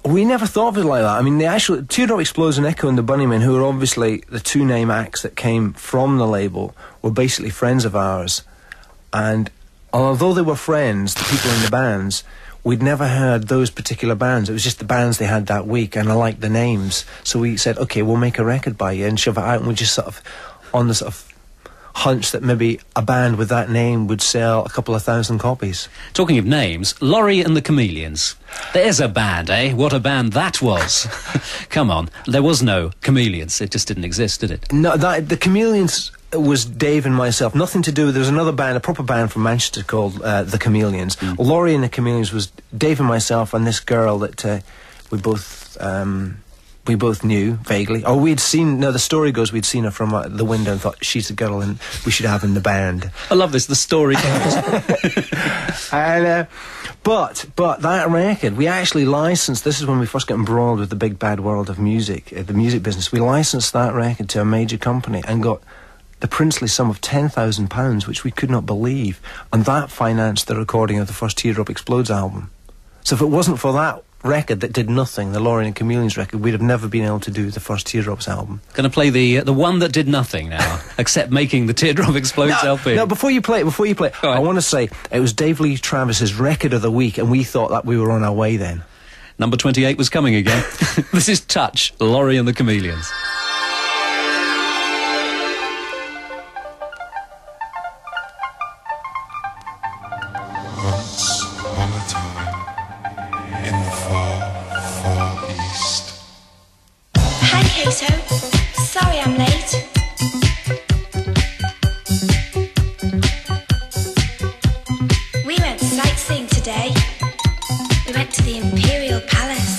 We never thought of it like that. I mean, the actual Teardrop Explosion, Echo and the Bunnymen, who are obviously the two name acts that came from the label, were basically friends of ours. And although they were friends, the people in the bands, we'd never heard those particular bands. It was just the bands they had that week, and I liked the names. So we said, okay, we'll make a record by you and shove it out, and we just sort of, on the sort of hunch that maybe a band with that name would sell a couple of thousand copies. Talking of names, Laurie and the Chameleons. There's a band, eh? What a band that was. Come on, there was no Chameleons. It just didn't exist, did it? No, the Chameleons was Dave and myself. Nothing to do. There was another band, a proper band from Manchester called the Chameleons. Laurie and the Chameleons was Dave and myself and this girl that we both knew vaguely. Or we'd seen. No, the story goes we'd seen her from the window and thought she's the girl and we should have in the band. I love this. The story goes. And but that record we actually licensed. This is when we first got embroiled with the big bad world of music, the music business. We licensed that record to a major company and got the princely sum of £10,000, which we could not believe, and that financed the recording of the first Teardrop Explodes album. So if it wasn't for that record that did nothing, the Laurie and Chameleons record, we'd have never been able to do the first Teardrops album. Going to play the one that did nothing now, except making the Teardrop Explodes LP. No, before you play it, I want to say it was Dave Lee Travis's record of the week, and we thought that we were on our way then. Number 28 was coming again. This is Touch, Laurie and the Chameleons. Once upon a time, in the far, far east. Hi, Kato. Sorry I'm late. We went sightseeing today. We went to the Imperial Palace.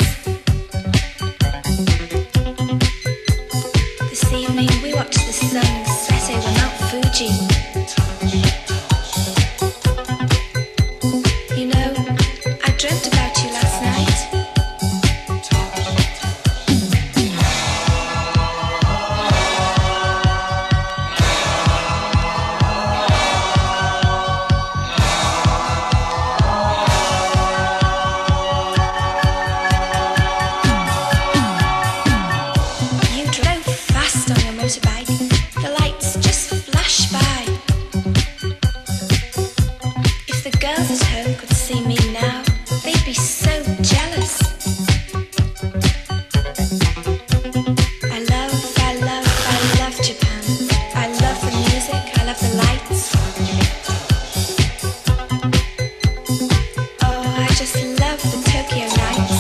This evening we watched the sun set over Mount Fuji. I dreamt about you last night. You drove fast on your motorbike. The lights just flashed by. If the girls at home could see me now, they'd be so jealous. I love Japan. I love the music, I love the lights. Oh, I just love the Tokyo nights.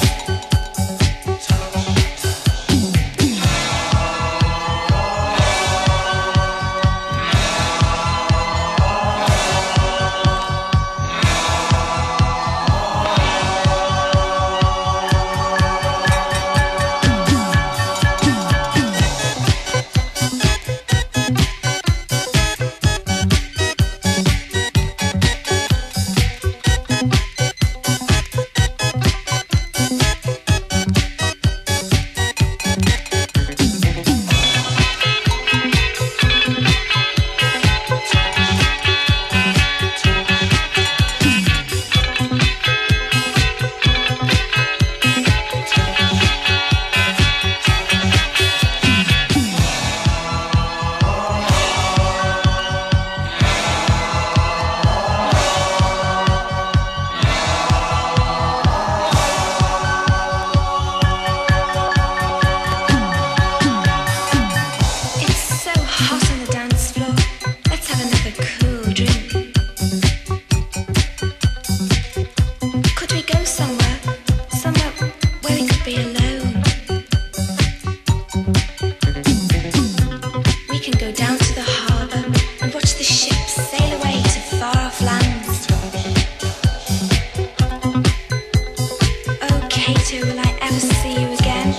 Will I ever see you again?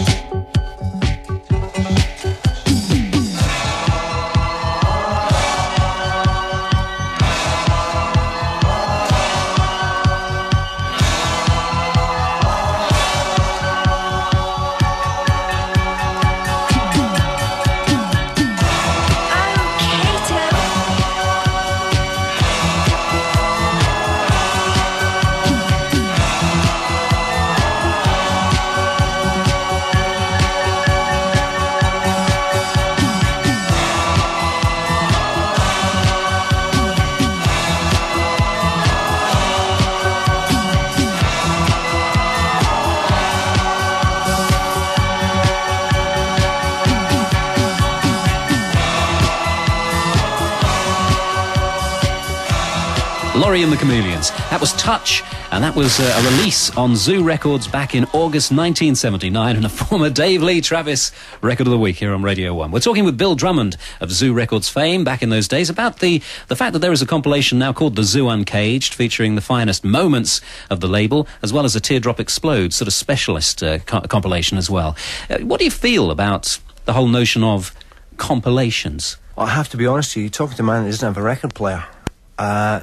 Laurie and the Chameleons. That was Touch, and that was a release on Zoo Records back in August 1979, and a former Dave Lee Travis Record of the Week here on Radio 1. We're talking with Bill Drummond of Zoo Records fame back in those days about the fact that there is a compilation now called The Zoo Uncaged, featuring the finest moments of the label, as well as a Teardrop Explodes sort of specialist compilation as well. What do you feel about the whole notion of compilations? Well, I have to be honest with you, you're talking to a man that doesn't have a record player.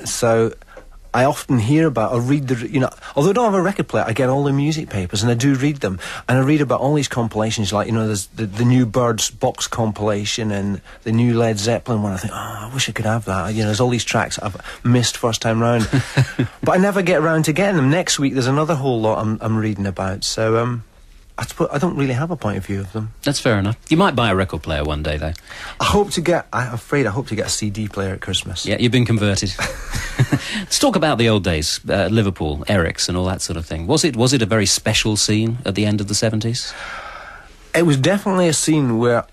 So I often hear about or read although I don't have a record player, I get all the music papers and I do read them. And I read about all these compilations, like, there's the new Birds box compilation and the new Led Zeppelin one. I think, I wish I could have that. There's all these tracks I've missed first time round. But I never get around to getting them. Next week there's another whole lot I'm reading about. So, I don't really have a point of view of them. That's fair enough. You might buy a record player one day, though. I hope to get a CD player at Christmas. Yeah, you've been converted. Let's talk about the old days, Liverpool, Eric's and all that sort of thing. Was it a very special scene at the end of the 70s? It was definitely a scene where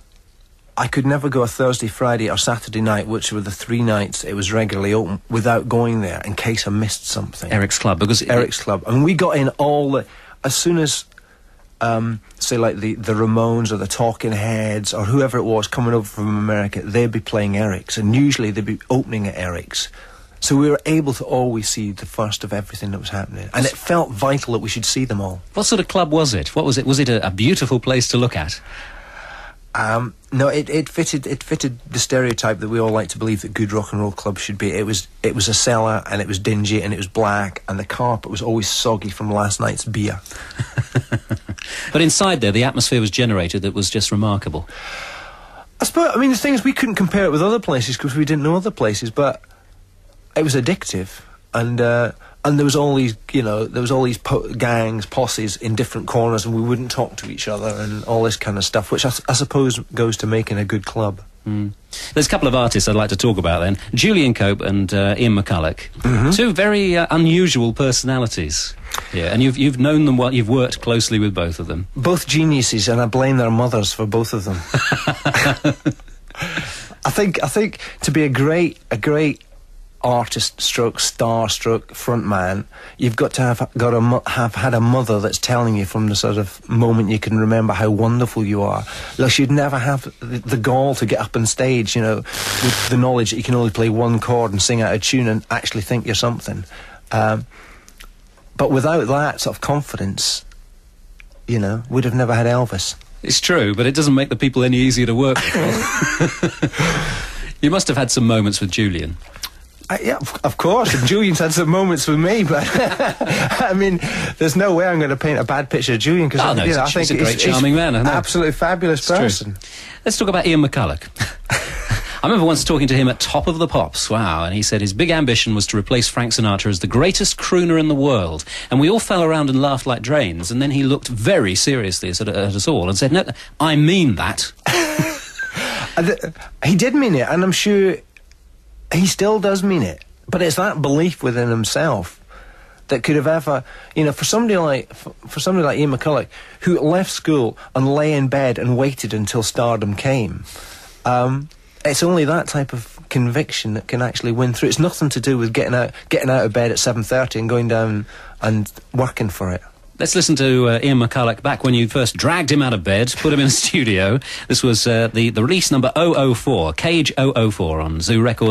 I could never go a Thursday, Friday or Saturday night, which were the 3 nights it was regularly open, without going there in case I missed something. Eric's Club, because... Eric's Club. I mean, we got in as soon as... say like the Ramones or the Talking Heads or whoever it was coming over from America, they'd be playing Eric's, and usually they'd be opening at Eric's. So we were able to always see the first of everything that was happening, and it felt vital that we should see them all. What sort of club was it? What was it? Was it a beautiful place to look at? No, it fitted the stereotype that we all like to believe that good rock and roll clubs should be. It was a cellar, and it was dingy, and it was black, and the carpet was always soggy from last night's beer. But inside there, the atmosphere was generated that was just remarkable. I suppose, the thing is, we couldn't compare it with other places because we didn't know other places, but it was addictive, and there was all these, gangs, posses in different corners, and we wouldn't talk to each other and all this kind of stuff, which I suppose goes to making a good club. Mm. There's a couple of artists I'd like to talk about then. Julian Cope and Ian McCulloch. Mm-hmm. Two very unusual personalities. Yeah, and you've known them well, you've worked closely with both of them. Both geniuses, and I blame their mothers for both of them. I think to be a great artist stroke star stroke front man, you've got to have had a mother that's telling you from the sort of moment you can remember how wonderful you are. Like, you'd never have the gall to get up on stage, with the knowledge that you can only play one chord and sing out a tune and actually think you're something. But without that sort of confidence, we'd have never had Elvis. It's true, but it doesn't make the people any easier to work with. You must have had some moments with Julian. Yeah, of course. And Julian's had some moments with me, but there's no way I'm going to paint a bad picture of Julian, because I think he's a great, charming man. Absolutely fabulous person. Let's talk about Ian McCulloch. I remember once talking to him at Top of the Pops, wow, and he said his big ambition was to replace Frank Sinatra as the greatest crooner in the world, and we all fell around and laughed like drains, and then he looked very seriously at us all and said, "No, I mean that." He did mean it, and I'm sure he still does mean it, but it's that belief within himself that could have ever, for somebody like Ian McCulloch, who left school and lay in bed and waited until stardom came. It's only that type of conviction that can actually win through. It's nothing to do with getting out of bed at 7:30 and going down and working for it. Let's listen to Ian McCulloch back when you first dragged him out of bed, put him in a studio. This was the release number 004, Cage 004 on Zoo Records.